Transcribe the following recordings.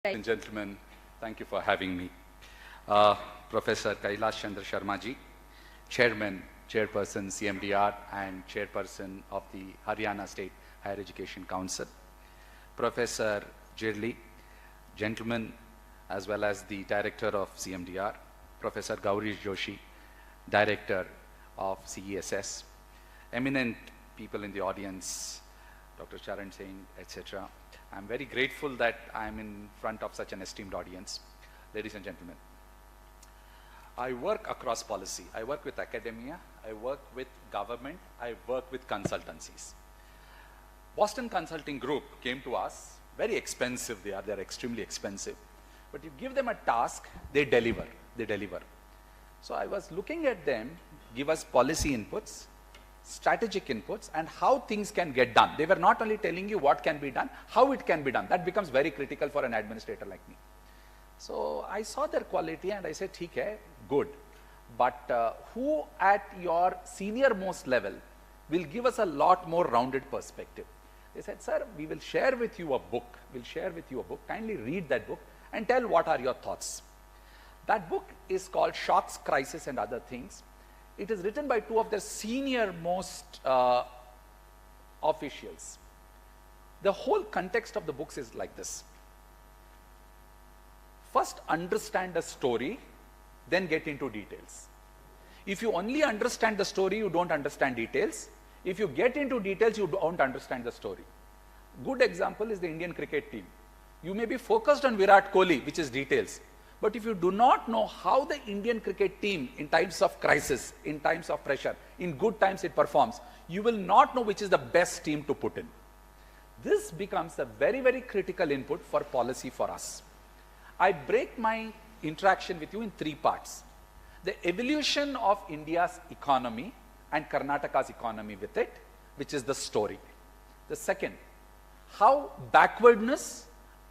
Ladies and gentlemen, thank you for having me. Professor Kailash Chandra Sharma ji, Chairman, Chairperson CMDR and Chairperson of the Haryana State Higher Education Council. Professor Jirli, gentlemen, as well as the Director of CMDR, Professor Gaurish Joshi, Director of CESS, eminent people in the audience, Dr. Charan Singh, etc. I'm very grateful that I'm in front of such an esteemed audience. Ladies and gentlemen, I work across policy. I work with academia, I work with government, I work with consultancies. Boston Consulting Group came to us, very expensive they're extremely expensive. But you give them a task, they deliver. So I was looking at them, give us policy inputs, strategic inputs, and how things can get done. They were not only telling you what can be done, how it can be done. That becomes very critical for an administrator like me. So I saw their quality and I said, "Theek hai, good. But who at your senior most level will give us a lot more rounded perspective?" They said, "Sir, we will share with you a book. We'll share with you a book. Kindly read that book and tell what are your thoughts." That book is called Shocks, Crisis and Other Things. It is written by two of the senior most officials. The whole context of the books is like this. First, understand the story, then get into details. If you only understand the story, you don't understand details. If you get into details, you don't understand the story. Good example is the Indian cricket team. You may be focused on Virat Kohli, which is details. But if you do not know how the Indian cricket team in times of crisis, in times of pressure, in good times it performs, you will not know which is the best team to put in. This becomes a very, very critical input for policy for us. I break my interaction with you in three parts. The evolution of India's economy and Karnataka's economy with it, which is the story. The second, how backwardness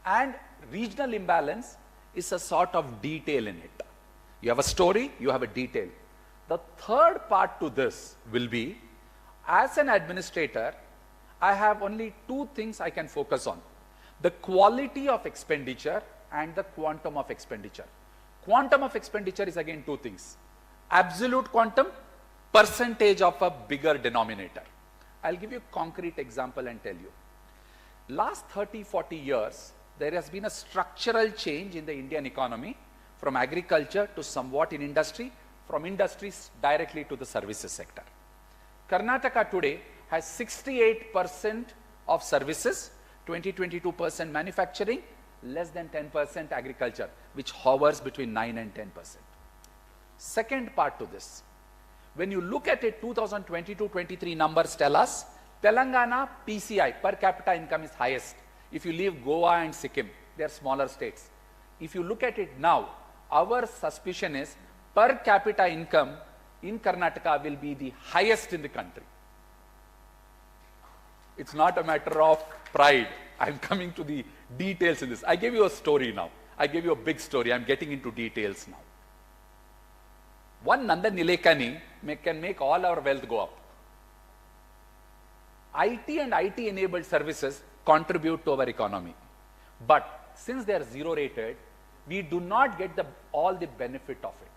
and regional imbalance is a sort of detail in it. You have a story, you have a detail. The third part to this will be, as an administrator, I have only two things I can focus on: the quality of expenditure and the quantum of expenditure. Quantum of expenditure is again two things: absolute quantum, percentage of a bigger denominator. I'll give you a concrete example and tell you. Last 30, 40 years, there has been a structural change in the Indian economy from agriculture to somewhat in industry, from industries directly to the services sector. Karnataka today has 68% of services, 20-22% manufacturing, less than 10% agriculture, which hovers between 9 and 10%. Second part to this, when you look at it, 2022-23 numbers tell us, Telangana PCI, per capita income, is highest. If you leave Goa and Sikkim, they are smaller states. If you look at it now, our suspicion is per capita income in Karnataka will be the highest in the country. It's not a matter of pride. I'm coming to the details in this. I gave you a story now. I gave you a big story. I'm getting into details now. One Nanda Nilekani can make all our wealth go up. IT and IT enabled services contribute to our economy. But since they are zero rated, we do not get all the benefit of it.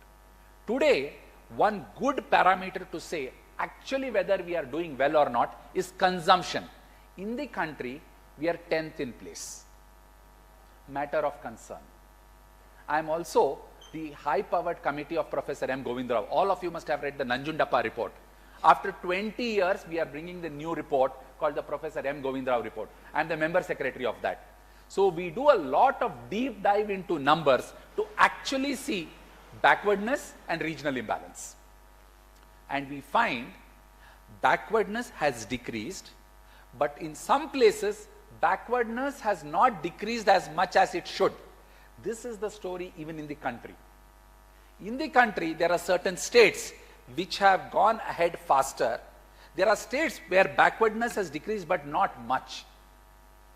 Today, one good parameter to say actually whether we are doing well or not is consumption. In the country, we are 10th in place. Matter of concern. I am also the high-powered committee of Professor M. Govindrao. All of you must have read the Nanjundappa report. After 20 years, we are bringing the new report called the Professor M. Govindrao report. I am the member secretary of that. So we do a lot of deep dive into numbers to actually see backwardness and regional imbalance. And we find backwardness has decreased, but in some places, backwardness has not decreased as much as it should. This is the story even in the country. In the country, there are certain states which have gone ahead faster. There are states where backwardness has decreased but not much.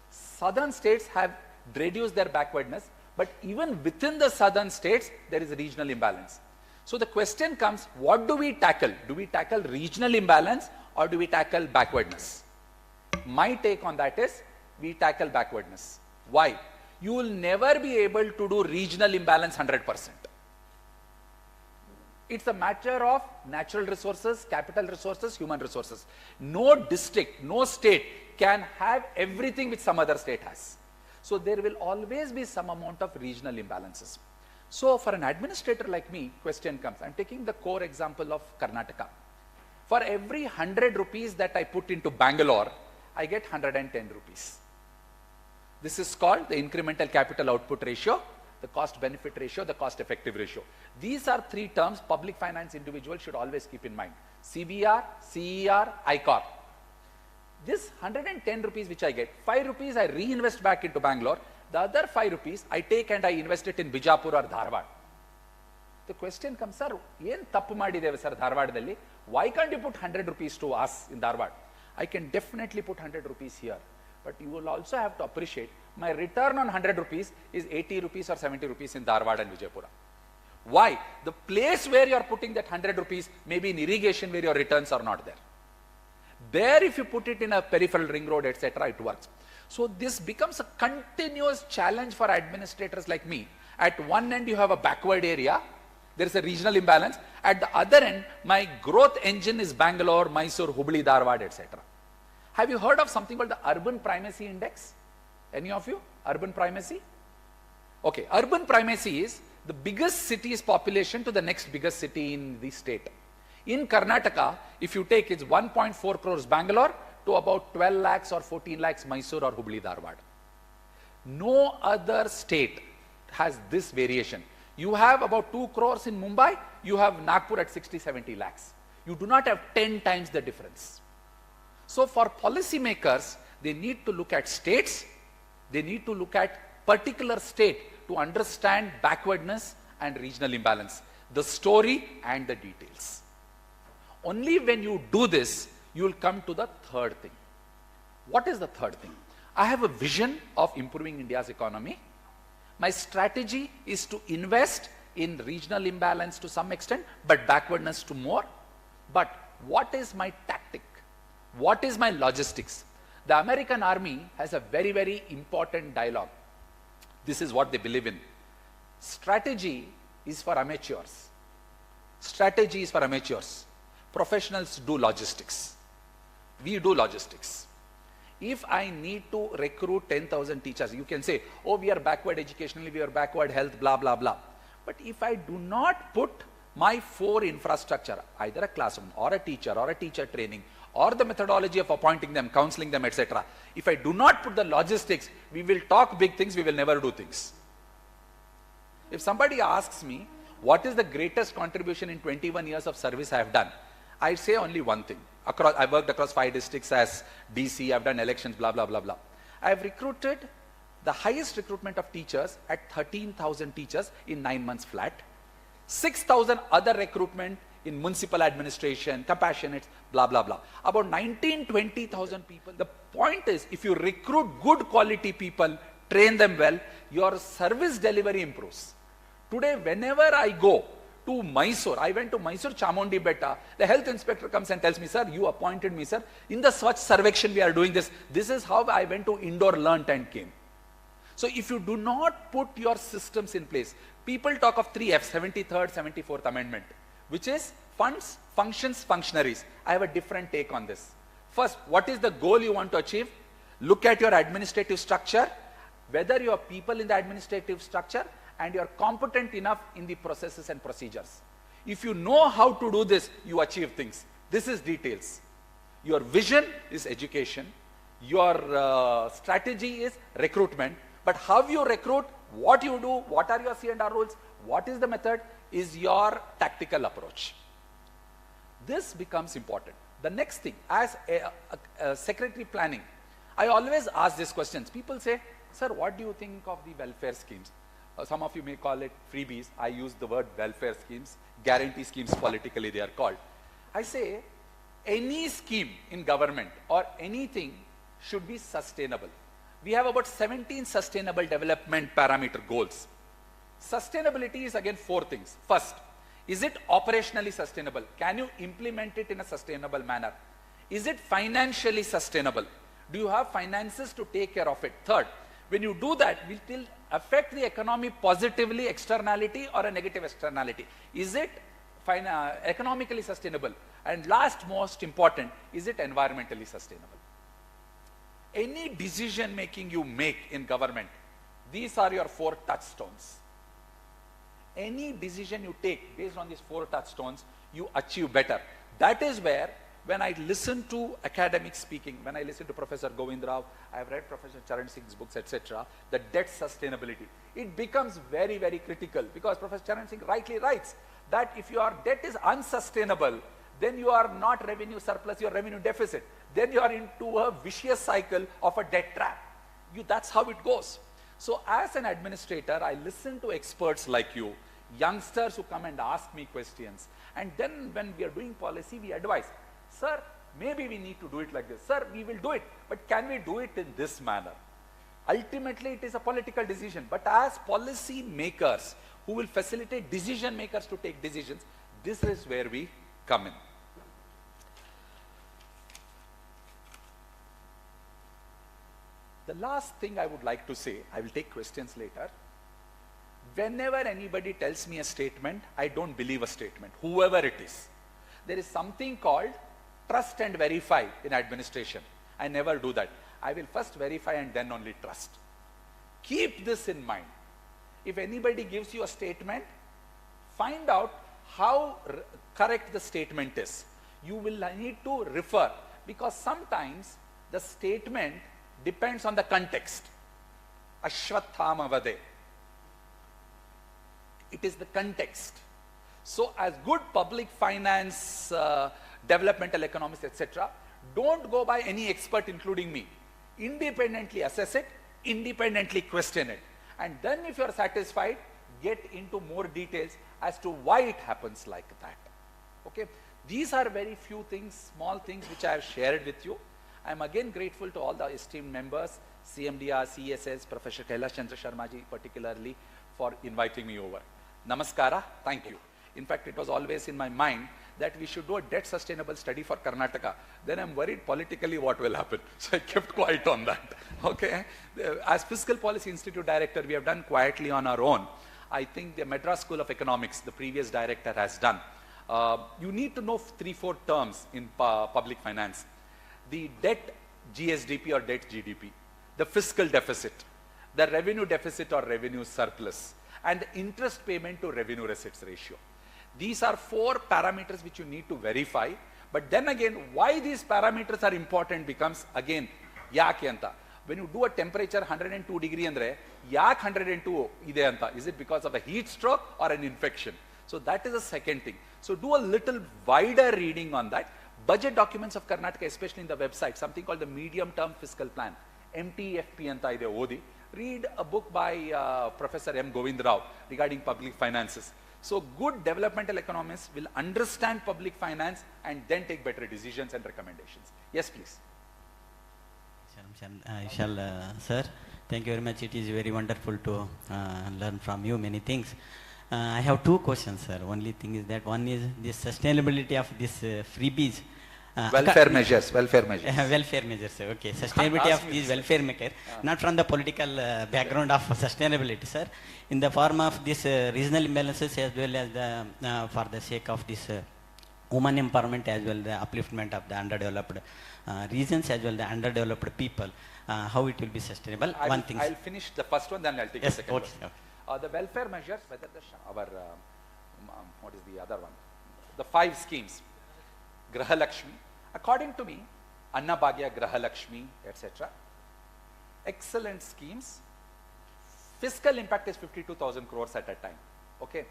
Southern states have reduced their backwardness, but even within the southern states, there is a regional imbalance. So the question comes, what do we tackle? Do we tackle regional imbalance or do we tackle backwardness? My take on that is, we tackle backwardness. Why? you will never be able to do regional imbalance 100%. It's a matter of natural resources, capital resources, human resources. No district, no state can have everything which some other state has. So there will always be some amount of regional imbalances. So for an administrator like me, question comes. I'm taking the core example of Karnataka. For every 100 rupees that I put into Bangalore, I get 110 rupees. This is called the incremental capital output ratio, the cost benefit ratio, the cost effective ratio. These are three terms public finance individuals should always keep in mind. CBR, CER, ICOR. This 110 rupees which I get, 5 rupees I reinvest back into Bangalore, the other 5 rupees I take and I invest it in Bijapur or Dharwad. The question comes, sir, yen tappu madideve sir Dharwadalli, why can't you put 100 rupees to us in Dharwad? I can definitely put 100 rupees here. But you will also have to appreciate my return on 100 rupees is 80 rupees or 70 rupees in Dharwad and Vijaypura. Why? The place where you are putting that 100 rupees may be in irrigation where your returns are not there. There if you put it in a peripheral ring road, etc., it works. So this becomes a continuous challenge for administrators like me. At one end you have a backward area, there is a regional imbalance. At the other end, my growth engine is Bangalore, Mysore, Hubli, Dharwad, etc. Have you heard of something called the Urban Primacy Index? Any of you? Urban Primacy? Okay, urban primacy is the biggest city's population to the next biggest city in the state. In Karnataka, if you take it's 1.4 crores Bangalore to about 12 lakhs or 14 lakhs Mysore or Hubli, Dharwad. No other state has this variation. You have about 2 crores in Mumbai, you have Nagpur at 60-70 lakhs. You do not have 10 times the difference. So for policymakers, they need to look at states, they need to look at particular state to understand backwardness and regional imbalance, the story and the details. Only when you do this, you will come to the third thing. What is the third thing? I have a vision of improving India's economy. My strategy is to invest in regional imbalance to some extent, but backwardness to more. But what is my tactic? What is my logistics? The American army has a very, very important dialogue. This is what they believe in. Strategy is for amateurs. Strategy is for amateurs. Professionals do logistics. We do logistics. If I need to recruit 10,000 teachers, you can say, oh, we are backward educationally, we are backward health, blah, blah, blah. But if I do not put my 4 infrastructure, either a classroom or a teacher training, or the methodology of appointing them, counseling them, etc. If I do not put the logistics, we will talk big things, we will never do things. If somebody asks me, what is the greatest contribution in 21 years of service I have done? I say only one thing. I worked across 5 districts as DC, I've done elections, blah, blah, blah, blah. I have recruited the highest recruitment of teachers at 13,000 teachers in 9 months flat. 6,000 other recruitment in municipal administration, compassionate, blah, blah, blah. About 19-20,000 people. The point is, if you recruit good quality people, train them well, your service delivery improves. Today, whenever I go to Mysore, I went to Mysore Chamundi Betta, the health inspector comes and tells me, sir, you appointed me, sir. In the Swachh Sarvekshan, we are doing this. This is how I went to Indore, learnt and came. So if you do not put your systems in place, people talk of 3Fs, 73rd, 74th Amendment, which is funds, functions, functionaries. I have a different take on this. First, what is the goal you want to achieve? Look at your administrative structure, whether you have people in the administrative structure and you are competent enough in the processes and procedures. If you know how to do this, you achieve things. This is details. Your vision is education. Your strategy is recruitment. But how you recruit, what you do, what are your C&R rules, what is the method, is your tactical approach. This becomes important. The next thing, as a secretary planning, I always ask these questions. People say, sir, what do you think of the welfare schemes? Some of you may call it freebies. I use the word welfare schemes, guarantee schemes politically they are called. I say, any scheme in government or anything should be sustainable. We have about 17 sustainable development parameter goals. Sustainability is again 4 things. First, is it operationally sustainable? Can you implement it in a sustainable manner? Is it financially sustainable? Do you have finances to take care of it? Third, When you do that, it will affect the economy positively, externality or a negative externality. Is it economically sustainable? And last most important, is it environmentally sustainable? Any decision making you make in government, these are your 4 touchstones. Any decision you take based on these 4 touchstones, you achieve better. That is where, when I listen to academics speaking, when I listen to Professor Govind Rao, I have read Professor Charan Singh's books, etc., the debt sustainability, it becomes very, very critical, because Professor Charan Singh rightly writes that if your debt is unsustainable, then you are not revenue surplus, you are revenue deficit. Then you are into a vicious cycle of a debt trap. That's how it goes. So as an administrator, I listen to experts like you, youngsters who come and ask me questions. And then when we are doing policy, we advise, sir, maybe we need to do it like this. Sir, we will do it, but can we do it in this manner? Ultimately, it is a political decision. But as policy makers who will facilitate decision makers to take decisions, this is where we come in. The last thing I would like to say, I will take questions later. Whenever anybody tells me a statement, I don't believe a statement, whoever it is. There is something called trust and verify in administration. I never do that. I will first verify and then only trust. Keep this in mind. If anybody gives you a statement, find out how correct the statement is. You will need to refer, because sometimes the statement depends on the context. Ashwathama vade. It is the context. So as good public finance, developmental economists, etc., don't go by any expert, including me. Independently assess it, independently question it. And then if you are satisfied, get into more details as to why it happens like that. Okay? These are very few things, small things which I have shared with you. I am again grateful to all the esteemed members, CMDR, CSS, Professor Kailash Chandra Sharma ji particularly, for inviting me over. Namaskara, thank you. In fact, it was always in my mind that we should do a debt sustainable study for Karnataka. Then I'm worried politically what will happen. So I kept quiet on that. Okay? As Fiscal Policy Institute Director, we have done quietly on our own. I think the Madras School of Economics, the previous director, has done. You need to know 3-4 terms in public finance. The debt GSDP or debt GDP, the fiscal deficit, the revenue deficit or revenue surplus, and the interest payment to revenue receipts ratio. These are 4 parameters which you need to verify. But then again, why these parameters are important becomes again, yake anta. When you do a temperature 102 degree andre, yak 102 ide anta. Is it because of a heat stroke or an infection? So that is the second thing. So do a little wider reading on that. Budget documents of Karnataka, especially in the website, something called the Medium Term Fiscal Plan, MTFP anta ide odi. Read a book by Professor M. Govind Rao regarding public finances. So good developmental economists will understand public finance and then take better decisions and recommendations. Yes, please. Vishal, sir, thank you very much. It is very wonderful to learn from you many things. I have 2 questions, sir. Only thing is that one is the sustainability of this freebies. Welfare measures, welfare measures. Welfare measures, sir. Okay. Sustainability of these welfare measures, not from the political background of sustainability, sir. In the form of this regional imbalances as well as the, for the sake of this women empowerment as well, the upliftment of the underdeveloped regions as well, the underdeveloped people, how it will be sustainable. I'll finish the first one, then I'll take the second okay. one. The welfare measures, whether what is the other one? The 5 schemes. Graha Lakshmi, according to me, Anna Bhagya, Graha Lakshmi, etc. Excellent schemes. Fiscal impact is 52,000 crores at a time. Okay.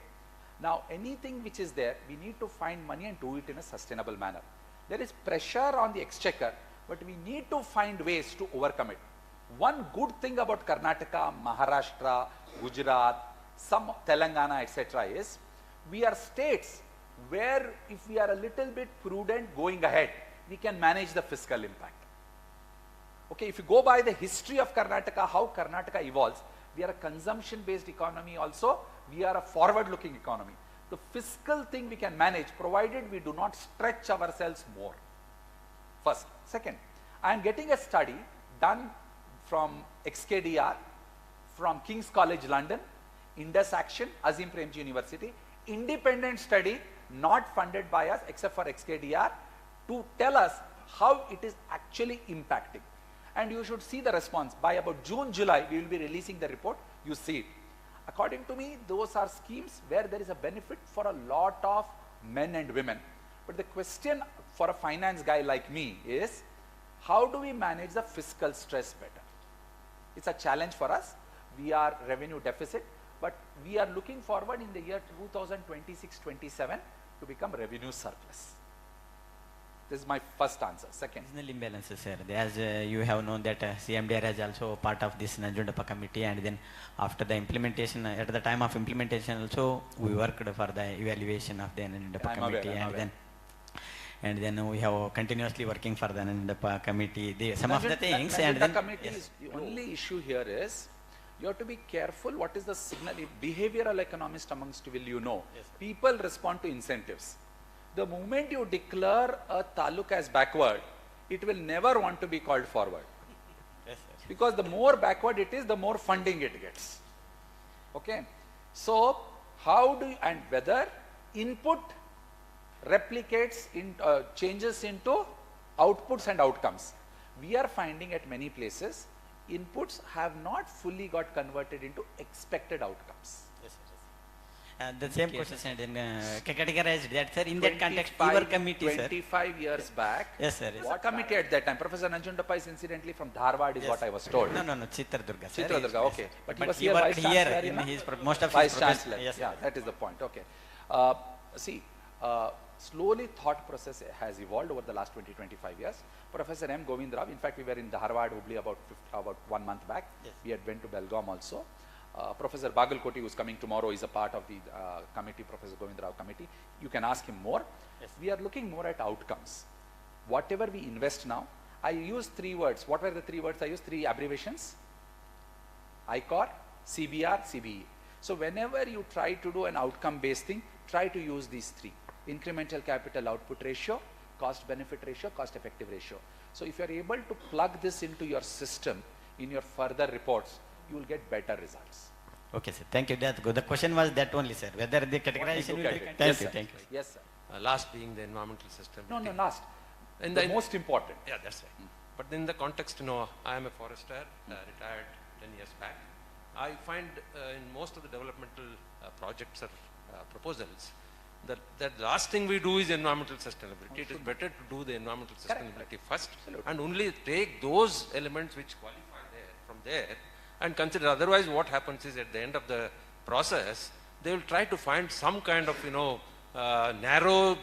Now, anything which is there, we need to find money and do it in a sustainable manner. There is pressure on the exchequer, but we need to find ways to overcome it. One good thing about Karnataka, Maharashtra, Gujarat, some Telangana, etc. is, we are states where if we are a little bit prudent going ahead, we can manage the fiscal impact. Okay, if you go by the history of Karnataka, how Karnataka evolves, we are a consumption-based economy also, we are a forward-looking economy. The fiscal thing we can manage, provided we do not stretch ourselves more. First. Second, I am getting a study done from XKDR, from King's College London, Indus Action, Azim Premji University, independent study not funded by us except for XKDR, to tell us how it is actually impacting. And you should see the response. By about June, July, we will be releasing the report. You see it. According to me, those are schemes where there is a benefit for a lot of men and women. But the question for a finance guy like me is, how do we manage the fiscal stress better? It's a challenge for us. We are revenue deficit, but we are looking forward in the year 2026-27 to become revenue surplus. This is my first answer. Second. Seasonal imbalances, sir. As you have known that CMDR is also part of this Nanjundappa committee, and then after the implementation, at the time of implementation also, we worked for the evaluation of the Nanjundappa committee, and then we have continuously working for the Nanjundappa committee. Some of the things, and then The only issue here is, you have to be careful what is the signal. Behavioral economist amongst you will people respond to incentives. The moment you declare a taluk as backward, it will never want to be called forward. Yes, sir. Because the more backward it is, the more funding it gets. Okay. So, how do you, and whether input replicates in changes into outputs and outcomes. We are finding at many places, inputs have not fully got converted into expected outcomes. Yes, sir. The same question, and categorized that, sir. In that context, your committee, 25 years back. Yes, sir. Yes. What committee at that time? Professor Nanjundappa is incidentally from Dharwad, is what I was told. No, Chitradurga. Chitradurga, okay. Yes. But he was he here worked vice here chancellor, in his most of vice his chancellor. Yes, Yeah, that is the point. Okay. Slowly thought process has evolved over the last 20-25 years. Professor M. Govind Rao, in fact, we were in Dharwad, Hubli about 1 month back. Yes. We had went to Belgaum also. Professor Bagalkoti, who is coming tomorrow, is a part of the committee, Professor Govind Rao committee. You can ask him more. Yes. We are looking more at outcomes. Whatever we invest now, I use 3 words. What were the 3 words I used? 3 abbreviations. ICOR, CBR, CBE. So whenever you try to do an outcome-based thing, try to use these 3. Incremental capital output ratio, cost benefit ratio, cost effective ratio. So if you are able to plug this into your system, in your further reports, you will get better results. Okay, sir. Thank you. The question was that only, sir. Whether the categorization will be... Thank you. Thank you. Yes, sir. Last being the environmental system. No, last. The most important. Yeah, that's right. But in the context, I am a forester, retired 10 years back. I find in most of the developmental projects or proposals, that the last thing we do is environmental sustainability. It is better to do the environmental sustainability first. Absolutely. And only take those elements which qualify from there and consider. Otherwise, what happens is at the end of the process, they will try to find some kind of, narrow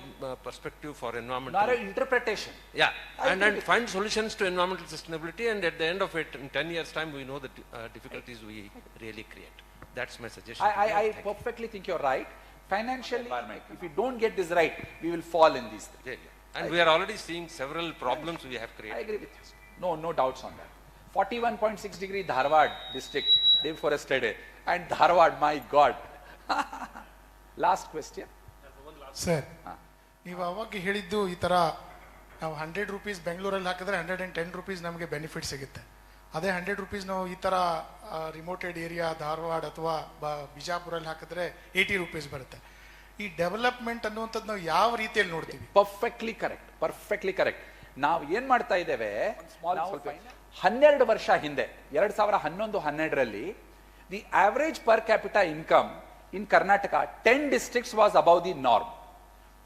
perspective for environmental. Narrow interpretation. Yeah, and find solutions to environmental sustainability, and at the end of it, in 10 years' time, we know the difficulties we really create. That's my suggestion. I perfectly think you're right. Financially, if we don't get this right, we will fall in these things. Yeah. And we are already seeing several problems we have created. I agree with you. No doubts on that. 41.6 degree Dharwad district, day before yesterday. And Dharwad, my God. Last question. Sir, ನೀವು ಅವಾಗ ಹೇಳಿದ್ದು ಈ ಥರ ನಾವು 100 rupees ಬೆಂಗಳೂರಲ್ಲಿ ಹಾಕಿದ್ರೆ 110 rupees ನಮಗೆ benefit ಸಿಗುತ್ತೆ. ಅದೇ 100 ರೂಪೀಸ್ ನಾವು ಈ ಥರ ರಿಮೋಟೆಡ್ ಏರಿಯಾ ಧಾರವಾಡ ಅಥವಾ ಬಿಜಾಪುರಲ್ಲಿ ಹಾಕಿದ್ರೆ 80 ರೂಪೀಸ್ ಬರುತ್ತೆ. ಈ ಡೆವಲಪ್ಮೆಂಟ್ ಅನ್ನುವಂಥದ್ದು ನಾವು ಯಾವ ರೀತಿಯಲ್ಲಿ ನೋಡ್ತೀವಿ? Perfectly correct. ನಾವು ಏನ್ ಮಾಡ್ತಾ ಇದ್ದೇವೆ, 12 ವರ್ಷ ಹಿಂದೆ 2011-12ರಲ್ಲಿ the average per capita income in Karnataka, 10 districts was above the norm.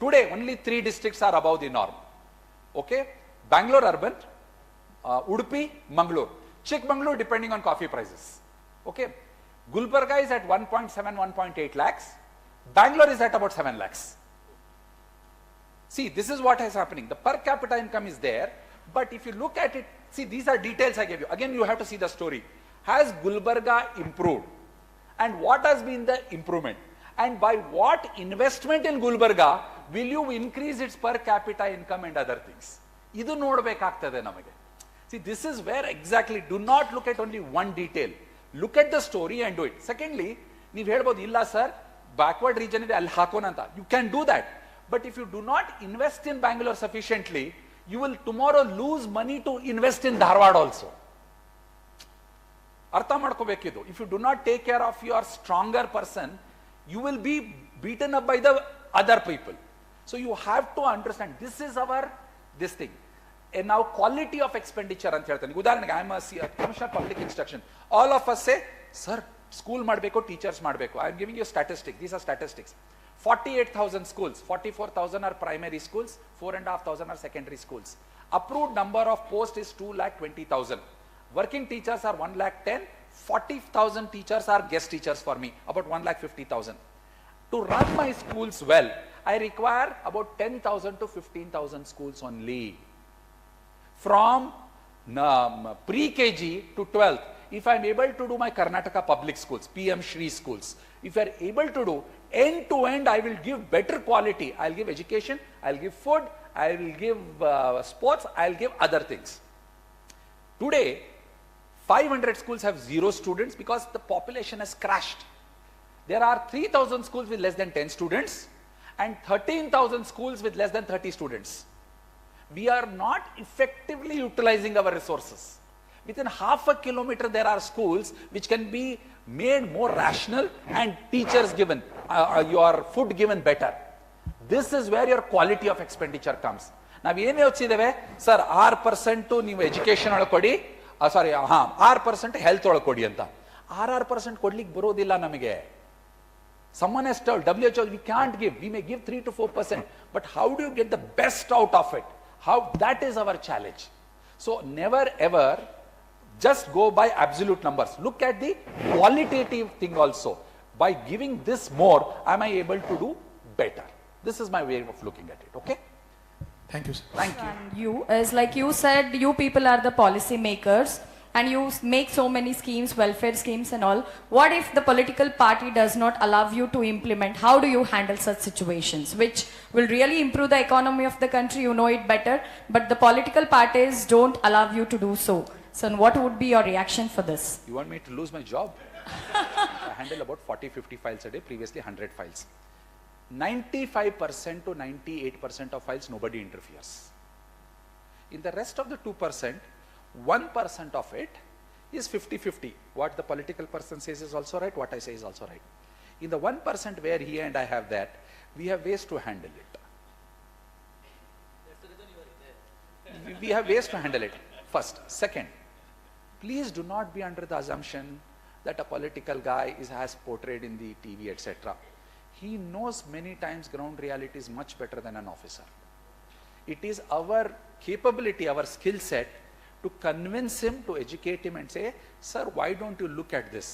Today, only 3 districts are above the norm. Okay? Bangalore urban, Udupi, Mangalore. Chikmagalur depending on coffee prices. Okay? Gulbarga is at 1.7, 1.8 lakhs. Bangalore is at about 7 lakhs. See, this is what is happening. The per capita income is there, but if you look at it, see, these are details I gave you. Again, you have to see the story. Has Gulbarga improved? And what has been the improvement? And by what investment in Gulbarga will you increase its per capita income and other things? Idu nodbekaagtade namage. See, this is where exactly, do not look at only one detail. Look at the story and do it. Secondly, ನೀವು ಹೇಳ್ಬೋದು ಇಲ್ಲ sir backward region ಇದೆ ಅಲ್ಲಿ ಹಾಕೋಣ ಅಂತ. You can do that. But if you do not invest in Bangalore sufficiently, you will tomorrow lose money to invest in Dharwad also. ಅರ್ಥ ಮಾಡ್ಕೋಬೇಕಿದು. If you do not take care of your stronger person, you will be beaten up by the other people. So you have to understand this is our this thing. ನಾವು quality of expenditure ಅಂತ ಹೇಳ್ತೇನೆ. ಉದಾಹರಣೆಗೆ I am commissioner public instruction. All of us say sir school ಮಾಡಬೇಕು, teachers ಮಾಡಬೇಕು. I am giving you statistics. These are statistics. 48,000 schools, 44,000 are primary schools, 4,500 are secondary schools. Approved number of posts is 2,20,000. Working teachers are 1,10,000. 40,000 teachers are guest teachers for me, about 1,50,000. To run my schools well, I require about 10,000 to 15,000 schools only. From pre-KG to 12th, if I am able to do my Karnataka public schools, PM Shri schools, if I are able to do end to end, I will give better quality. I will give education, I will give food, I will give sports, I will give other things. Today, 500 schools have 0 students because the population has crashed. There are 3,000 schools with less than 10 students and 13,000 schools with less than 30 students. We are not effectively utilizing our resources. Within half a kilometer, there are schools which can be made more rational and teachers given, your food given better. This is where your quality of expenditure comes. Now, we yochideve, sir, 6% ನೀವು education ಒಳಗೆ ಕೊಡಿ, ಸಾರಿ 6% health ಒಳಗೆ ಕೊಡಿ ಅಂತ. 6% ಕೊಡ್ಲಿಕ್ಕೆ ಬರೋದಿಲ್ಲ ನಮಗೆ. Someone has told, WHO, we can't give, we may give 3 to 4%, but how do you get the best out of it? How, that is our challenge. So never ever just go by absolute numbers. Look at the qualitative thing also. By giving this more, am I able to do better? This is my way of looking at it, okay? Thank you, sir. Thank you. And you, as like you said, you people are the policy makers and you make so many schemes, welfare schemes and all. What if the political party does not allow you to implement? How do you handle such situations, which will really improve the economy of the country? You know it better, but the political parties don't allow you to do so. So what would be your reaction for this? You want me to lose my job? I handle about 40-50 files a day, previously 100 files. 95% to 98% of files, nobody interferes. In the rest of the 2%, 1% of it is 50-50. What the political person says is also right, what I say is also right. In the 1% where he and I have that, we have ways to handle it. We have ways to handle it. First. Second, please do not be under the assumption that a political guy is as portrayed in the TV, etc. He knows many times ground reality is much better than an officer. It is our capability, our skill set to convince him, to educate him and say, sir, why don't you look at this?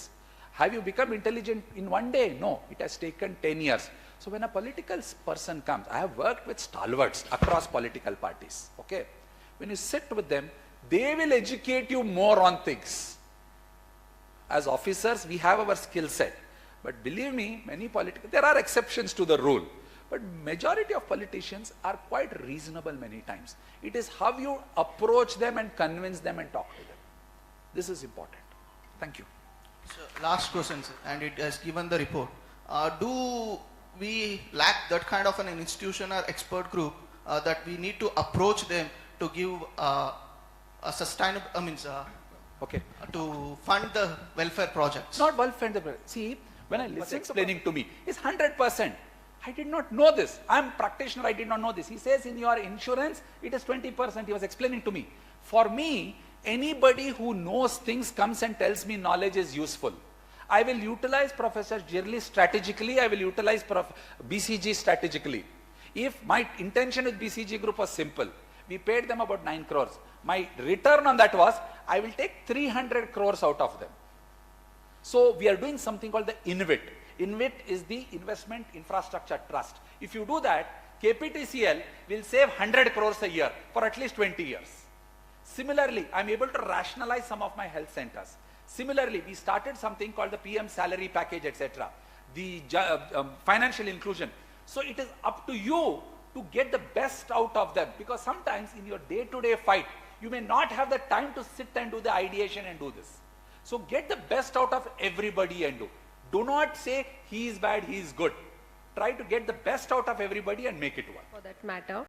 Have you become intelligent in one day? No, it has taken 10 years. So when a political person comes, I have worked with stalwarts across political parties, okay? When you sit with them, they will educate you more on things. As officers, we have our skill set. But believe me, there are exceptions to the rule. But majority of politicians are quite reasonable many times. It is how you approach them and convince them and talk to them. This is important. Thank you. So, last question, sir, and it has given the report. Do we lack that kind of an institution or expert group that we need to approach them to give a sustainable, Okay. to fund the welfare projects? Not welfare. See, when I listen explaining to me, it's 100%. I did not know this. I'm a practitioner, I did not know this. He says in your insurance, it is 20%. He was explaining to me. For me, anybody who knows things comes and tells me knowledge is useful. I will utilize Professor Jirli strategically. I will utilize BCG strategically. If my intention with BCG group was simple, we paid them about 9 crores. My return on that was, I will take 300 crores out of them. So we are doing something called the INVIT. INVIT is the Investment Infrastructure Trust. If you do that, KPTCL will save 100 crores a year for at least 20 years. Similarly, I'm able to rationalize some of my health centers. Similarly, we started something called the PM salary package, etc. The financial inclusion. So it is up to you to get the best out of them, because sometimes in your day-to-day fight, you may not have the time to sit and do the ideation and do this. So get the best out of everybody and do. Do not say he is bad, he is good. Try to get the best out of everybody and make it work. For that matter.